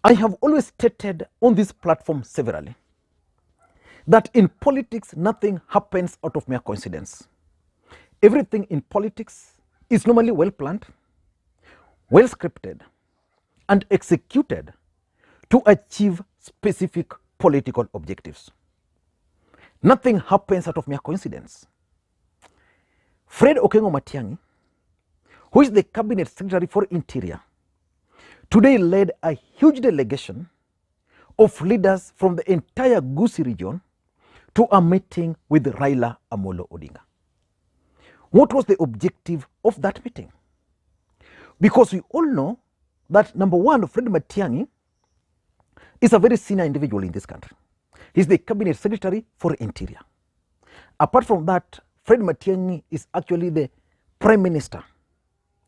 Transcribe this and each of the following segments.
I have always stated on this platform severally that in politics, nothing happens out of mere coincidence. Everything in politics is normally well planned, well scripted, and executed to achieve specific political objectives. Nothing happens out of mere coincidence. Fred Okengo Matiangi, who is the Cabinet Secretary for Interior, today led a huge delegation of leaders from the entire Gusii region to a meeting with Raila Amolo Odinga. What was the objective of that meeting? Because we all know that, number one, Fred Matiangi is a very senior individual in this country. He's the Cabinet Secretary for Interior. Apart from that, Fred Matiangi is actually the Prime Minister,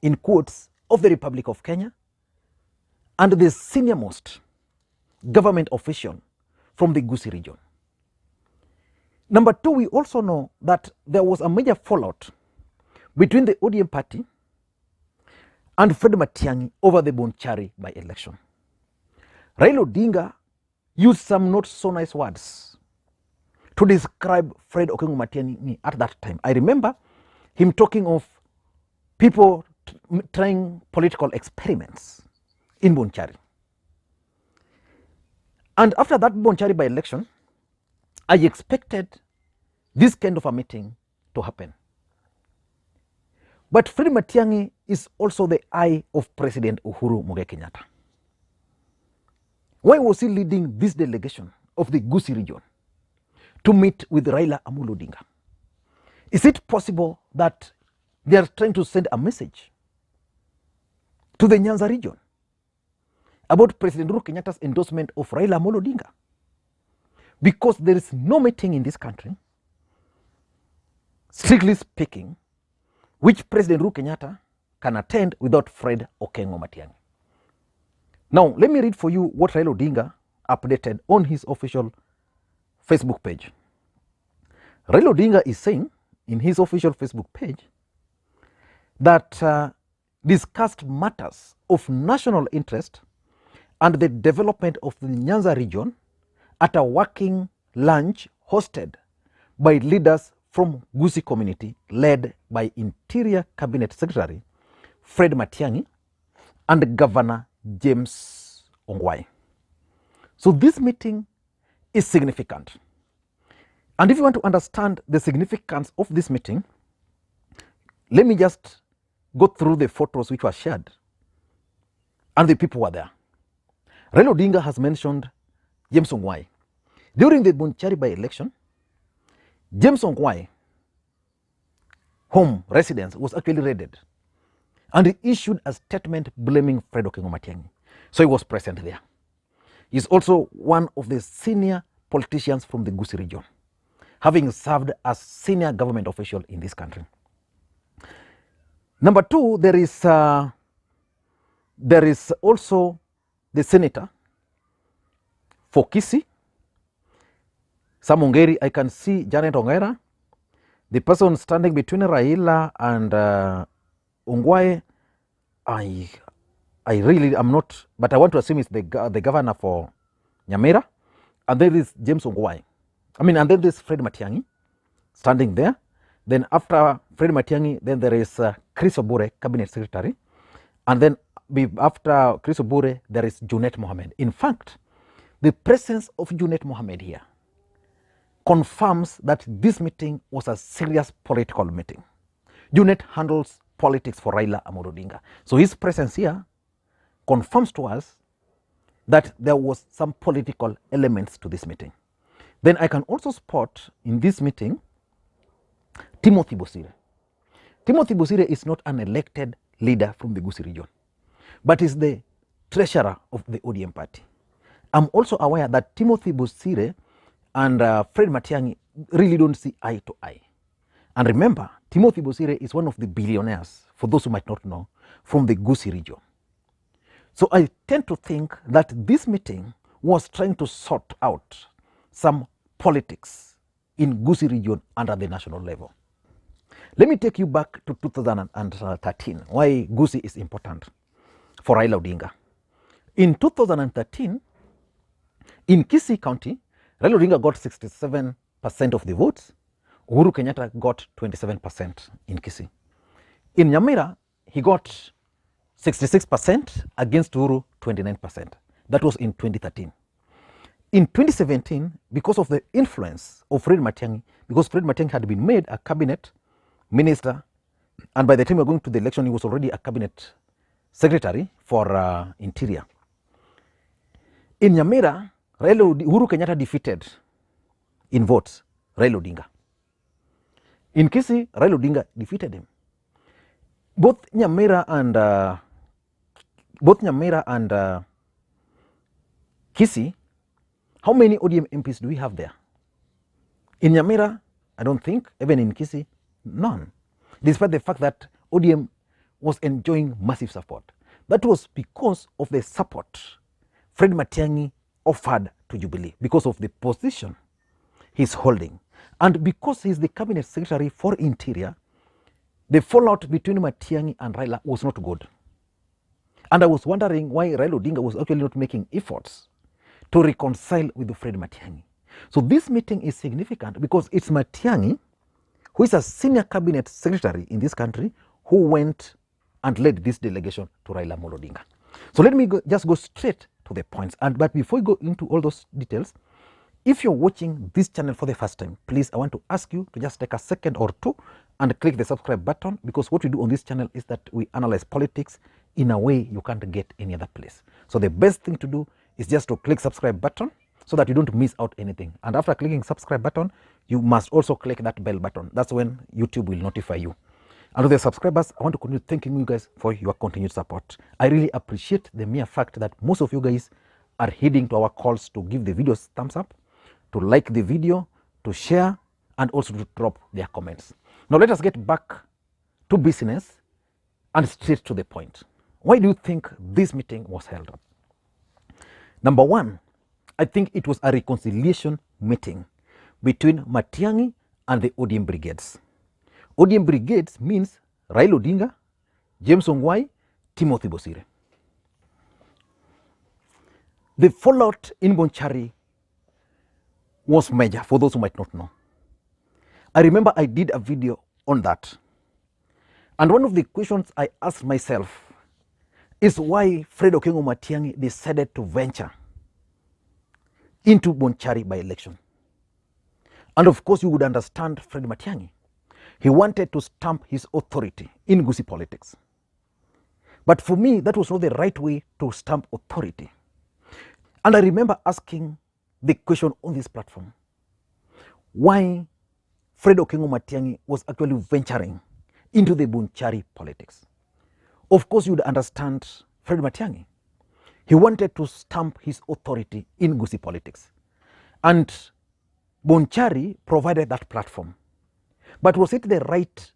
in quotes, of the Republic of Kenya and the senior most government official from the Gusii region. Number two, we also know that there was a major fallout between the ODM party and Fred Matiangi over the Bonchari by-election. Raila Odinga used some not so nice words to describe Fred Okengo Matiangi at that time. I remember him talking of people trying political experiments in Bonchari. And after that Bonchari by-election, I expected this kind of a meeting to happen. But Fred Matiangi is also the eye of President Uhuru Kenyatta. Why was he leading this delegation of the Gusii region to meet with Raila Amolo Odinga? Is it possible that they are trying to send a message to the Nyanza region about President Uhuru Kenyatta's endorsement of Raila Amolo Odinga? Because there is no meeting in this country, strictly speaking, which President Uhuru Kenyatta can attend without Fred Okengo Matiangi. Now, let me read for you what Raila Odinga updated on his official Facebook page. Raila Odinga is saying in his official Facebook page that discussed matters of national interest and the development of the Nyanza region at a working lunch hosted by leaders from Gusii community led by Interior Cabinet Secretary Fred Matiangi and Governor James Ongwae. So this meeting is significant. And if you want to understand the significance of this meeting, let me just go through the photos which were shared and the people were there. Raila Odinga has mentioned James Ongwae. During the Bonchari by-election, James Ongwae home residence was actually raided, and he issued a statement blaming Fred Okengo Matiangi. So he was present there. He's also one of the senior politicians from the Gusii region, having served as senior government official in this country. Number two, there is also the senator for Kisii, Sam Ongeri. I can see Janet Ongera, the person standing between Raila and Ongwae. I really am not, but I want to assume it's the governor for Nyamira. And there is James Ongwae. And then there's Fred Matiangi standing there. Then after Fred Matiangi, then there is Chris Obure, Cabinet Secretary. And then after Chris Obure, there is Junet Mohammed. In fact, the presence of Junet Mohammed here confirms that this meeting was a serious political meeting. Junet handles politics for Raila Amolo Odinga. So his presence here confirms to us that there was some political elements to this meeting. Then I can also spot in this meeting Timothy Bosire. Timothy Bosire is not an elected leader from the Gusii region, but is the treasurer of the ODM party. I'm also aware that Timothy Bosire and Fred Matiangi really don't see eye to eye. And remember, Timothy Bosire is one of the billionaires, for those who might not know, from the Gusii region. So I tend to think that this meeting was trying to sort out some politics in Gusii region under the national level. Let me take you back to 2013, why Gusii is important for Raila Odinga. In 2013, in Gusii County, Raila Odinga got 67% of the votes. Uhuru Kenyatta got 27% in Gusii. In Nyamira, he got 66% against Uhuru 29%. That was in 2013. In 2017, because of the influence of Fred Matiangi, because Fred Matiangi had been made a cabinet minister, and by the time we were going to the election, he was already a cabinet secretary for interior. In Nyamira, Uhuru Kenyatta defeated in votes Raila Odinga. In Gusii, Raila Odinga defeated him. Both Nyamira and Gusii, how many ODM MPs do we have there? In Nyamira, I don't think. Even in Gusii, none. Despite the fact that ODM was enjoying massive support. That was because of the support Fred Matiangi offered to Jubilee, because of the position he's holding. And because he's the cabinet secretary for interior, the fallout between Matiangi and Raila was not good. And I was wondering why Raila Odinga was actually not making efforts to reconcile with Fred Matiangi. So this meeting is significant because it's Matiangi, who is a senior cabinet secretary in this country, who went and led this delegation to Raila Odinga. So let me just go straight to the points. But before we go into all those details, if you're watching this channel for the first time, please, I want to ask you to just take a second or two and click the subscribe button, because what we do on this channel is that we analyze politics in a way you can't get any other place. So the best thing to do is just to click subscribe button so that you don't miss out anything. And after clicking subscribe button, you must also click that bell button. That's when YouTube will notify you. And to the subscribers, I want to continue thanking you guys for your continued support. I really appreciate the mere fact that most of you guys are heeding to our calls to give the videos thumbs up, to like the video, to share, and also to drop their comments. Now let us get back to business and straight to the point. Why do you think this meeting was held? Number one, I think it was a reconciliation meeting between Matiangi and the ODM brigades. ODM brigades means Raila Odinga, James Ongwae, Timothy Bosire. The fallout in Bonchari was major, for those who might not know. I remember I did a video on that. And one of the questions I asked myself is why Fred Okengo Matiangi decided to venture into Bonchari by election. And of course, you would understand Fred Matiangi. He wanted to stamp his authority in Gusii politics. But for me, that was not the right way to stamp authority. And I remember asking the question on this platform, why Fred Okengo Matiangi was actually venturing into the Bonchari politics. Of course, you would understand Fred Matiangi. He wanted to stamp his authority in Gusii politics. And Bonchari provided that platform. But was it the right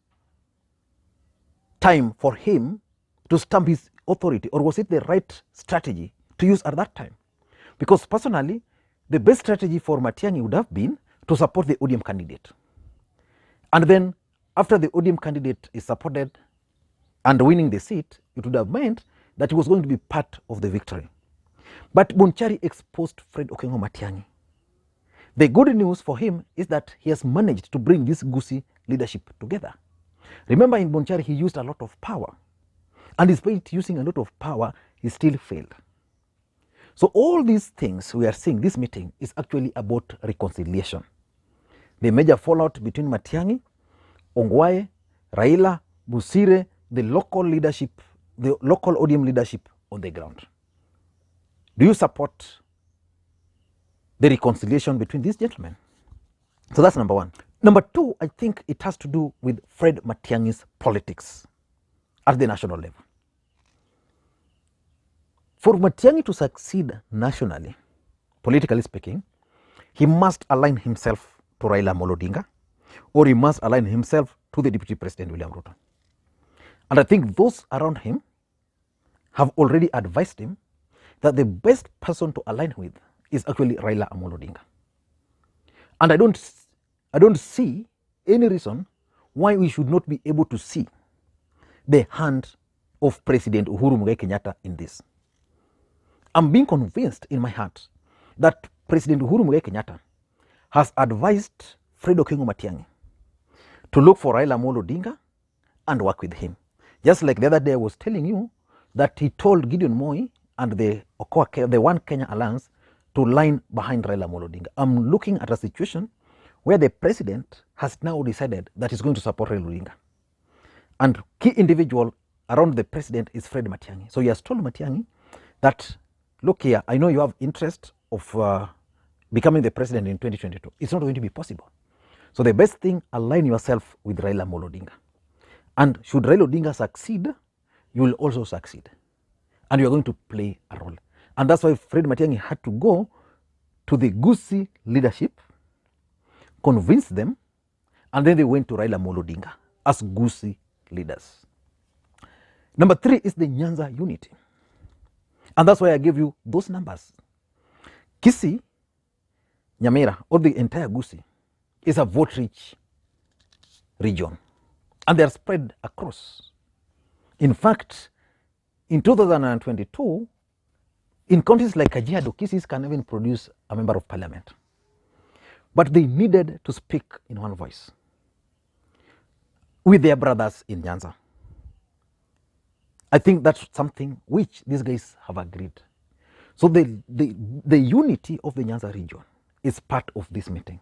time for him to stamp his authority, or was it the right strategy to use at that time? Because personally, the best strategy for Matiangi would have been to support the ODM candidate. And then after the ODM candidate is supported and winning the seat, it would have meant that he was going to be part of the victory. But Bonchari exposed Fred Okengo Matiangi. The good news for him is that he has managed to bring this Gusii leadership together. Remember, in Bonchari, he used a lot of power. And despite using a lot of power, he still failed. So all these things we are seeing, this meeting is actually about reconciliation. The major fallout between Matiangi, Ongwae, Raila, Bosire, the local leadership, the local ODM leadership on the ground. Do you support the reconciliation between these gentlemen? So that's number one. Number two, I think it has to do with Fred Matiangi's politics at the national level. For Matiangi to succeed nationally, politically speaking, he must align himself to Raila Odinga, or he must align himself to the Deputy President William Ruto. And I think those around him have already advised him that the best person to align with is actually Raila Odinga. And I don't see any reason why we should not be able to see the hand of President Uhuru Kenyatta in this. I'm being convinced in my heart that President Uhuru Kenyatta has advised Fred Okengo Matiangi to look for Raila Odinga and work with him. Just like the other day I was telling you that he told Gideon Moi and the One Kenya Alliance to line behind Raila Odinga. I'm looking at a situation where the president has now decided that he's going to support Raila Odinga. And key individual around the president is Fred Matiangi. So he has told Matiangi that, look here, I know you have interest of becoming the president in 2022. It's not going to be possible. So the best thing, align yourself with Raila Odinga. And should Raila Odinga succeed, you will also succeed. And you are going to play a role. And that's why Fred Matiangi had to go to the Gusii leadership, convince them, and then they went to Raila Odinga as Gusii leaders. Number 3 is the Nyanza unity. And that's why I gave you those numbers. Gusii, Nyamira, or the entire Gusii, is a vote-rich region. And they are spread across. In fact, in 2022, in counties like Kajiado, Kisii can even produce a member of parliament. But they needed to speak in one voice with their brothers in Nyanza. I think that's something which these guys have agreed. So the unity of the Nyanza region is part of this meeting.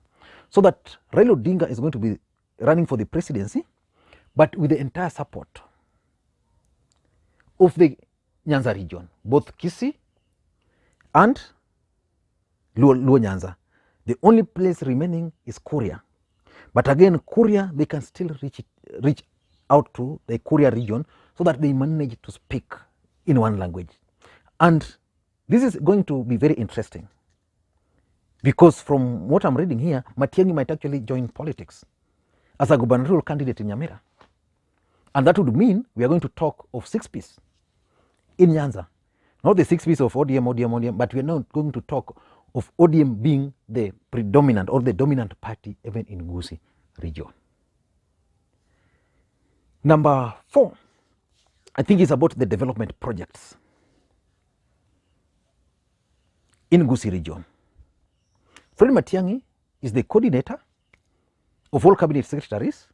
So that Raila Odinga is going to be running for the presidency, but with the entire support of the Nyanza region, both Kisii and Luo Nyanza. The only place remaining is Kuria. But again, Kuria, they can still reach out to the Kuria region so that they manage to speak in one language. And this is going to be very interesting because from what I'm reading here, Matiangi might actually join politics as a gubernatorial candidate in Nyamira. And that would mean we are going to talk of 6-piece in Nyanza. Not the 6-piece of ODM, but we are not going to talk of ODM being the predominant or the dominant party even in Gusii region. Number 4, I think is about the development projects in Gusii region. Fred Matiangi is the coordinator of all cabinet secretaries.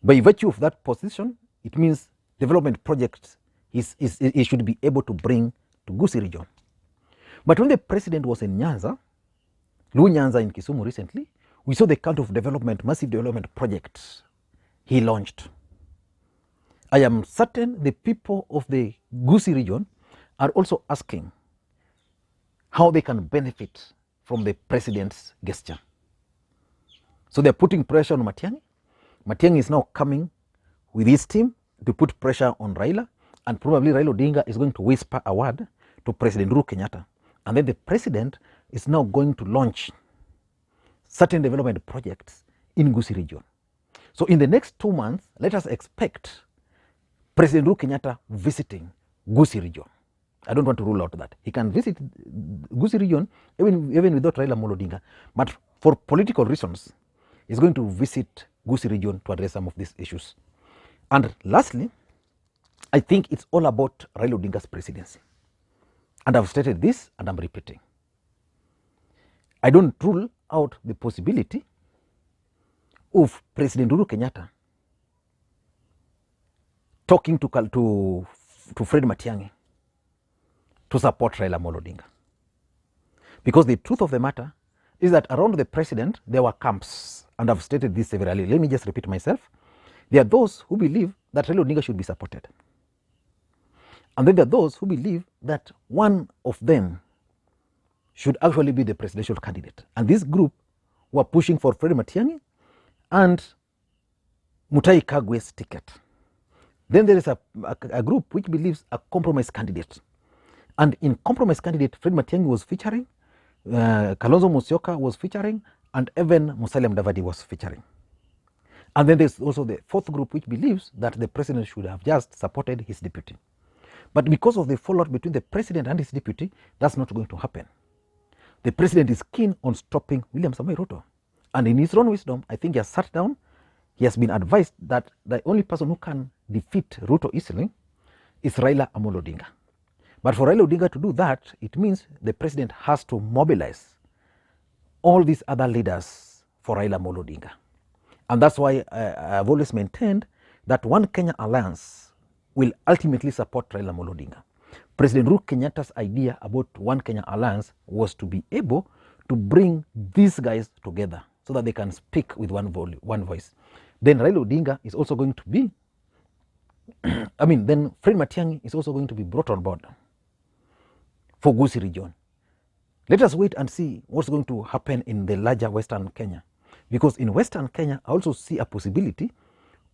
By virtue of that position, it means development projects he should be able to bring to Gusii region. But when the president was in Nyanza, Luo Nyanza in Kisumu recently, we saw the kind of development, massive development projects he launched. I am certain the people of the Gusii region are also asking how they can benefit from the president's gesture. So they're putting pressure on Matiangi. Matiangi is now coming with his team to put pressure on Raila, and probably Raila Odinga is going to whisper a word to President Uhuru Kenyatta. And then the president is now going to launch certain development projects in Gusii region. So in the next 2 months, let us expect President Uhuru Kenyatta visiting Gusii region. I don't want to rule out that. He can visit Gusii region even without Raila Odinga. But for political reasons, he's going to visit Gusii region to address some of these issues. And lastly, I think it's all about Raila Odinga's presidency. And I've stated this and I'm repeating. I don't rule out the possibility of President Uhuru Kenyatta talking to Fred Matiangi to support Raila Odinga. Because the truth of the matter is that around the president, there were camps. And I've stated this severally. Let me just repeat myself. There are those who believe that Raila Odinga should be supported. And then there are those who believe that one of them should actually be the presidential candidate. And this group were pushing for Fred Matiangi and Mutahi Kagwe's ticket. Then there is a group which believes a compromise candidate. And in compromise candidate, Fred Matiangi was featuring, Kalonzo Musyoka was featuring, and even Musalia Mudavadi was featuring. And then there's also the fourth group which believes that the president should have just supported his deputy. But because of the fallout between the president and his deputy, that's not going to happen. The president is keen on stopping William Samoei Ruto. And in his own wisdom, I think he has sat down, he has been advised that the only person who can defeat Ruto easily is Raila Odinga. But for Raila Odinga to do that, it means the president has to mobilize all these other leaders for Raila Amolo Odinga. And that's why I've always maintained that One Kenya Alliance will ultimately support Raila Amolo Odinga. President Uhuru Kenyatta's idea about One Kenya Alliance was to be able to bring these guys together so that they can speak with one voice. Then Raila Odinga is also going to be, then Fred Matiangi is also going to be brought on board for Gusii region. Let us wait and see what's going to happen in the larger Western Kenya. Because in Western Kenya, I also see a possibility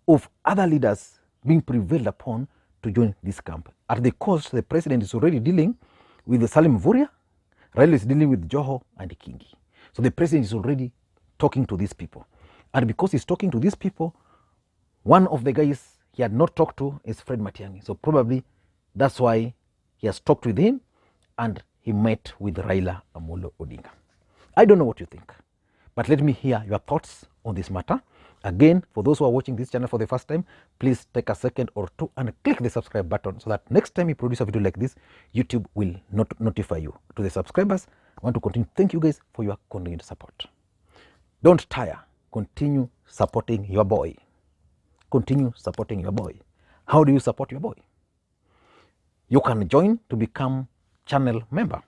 of other leaders being prevailed upon to join this camp. At the cost, the president is already dealing with the Salim Vuria, Raila is dealing with Joho and Kingi. So the president is already talking to these people. And because he's talking to these people, one of the guys he had not talked to is Fred Matiangi. So probably that's why he has talked with him and he met with Raila Amolo Odinga. I don't know what you think, but let me hear your thoughts on this matter. Again, for those who are watching this channel for the first time, please take a second or two and click the subscribe button so that next time we produce a video like this, YouTube will notify you. To the subscribers, I want to continue. Thank you guys for your continued support. Don't tire. Continue supporting your boy. Continue supporting your boy. How do you support your boy? You can join to become channel member.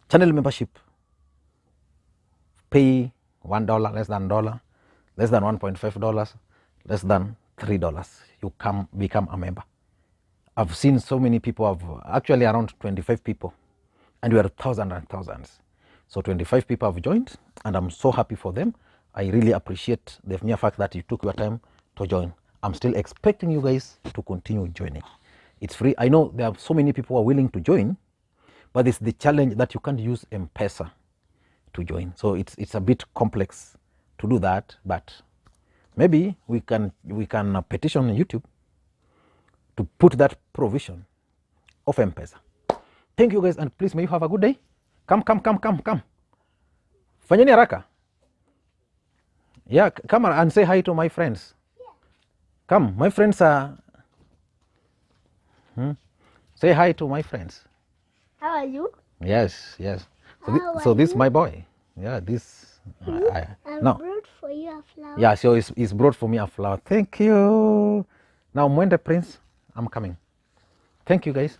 Channel membership, pay $1, less than $1, less than $1.5, less than $3. You can become a member. I've seen so many people, actually around 25 people, and we are thousands and thousands. So 25 people have joined, and I'm so happy for them. I really appreciate the mere fact that you took your time to join. I'm still expecting you guys to continue joining. It's free. I know there are so many people who are willing to join, but it's the challenge that you can't use M-Pesa to join. So it's a bit complex to do that, but maybe we can petition YouTube to put that provision of M-Pesa. Thank you guys, and please may you have a good day. Come. Fanyeni haraka. Yeah, come and say hi to my friends. Yeah. Come, my friends are. Say hi to my friends. How are you? Yes. So this is my boy. Yeah, this. I brought for you a flower. Yeah, so he's brought for me a flower. Thank you. Now, Mwende Prince, I'm coming. Thank you, guys.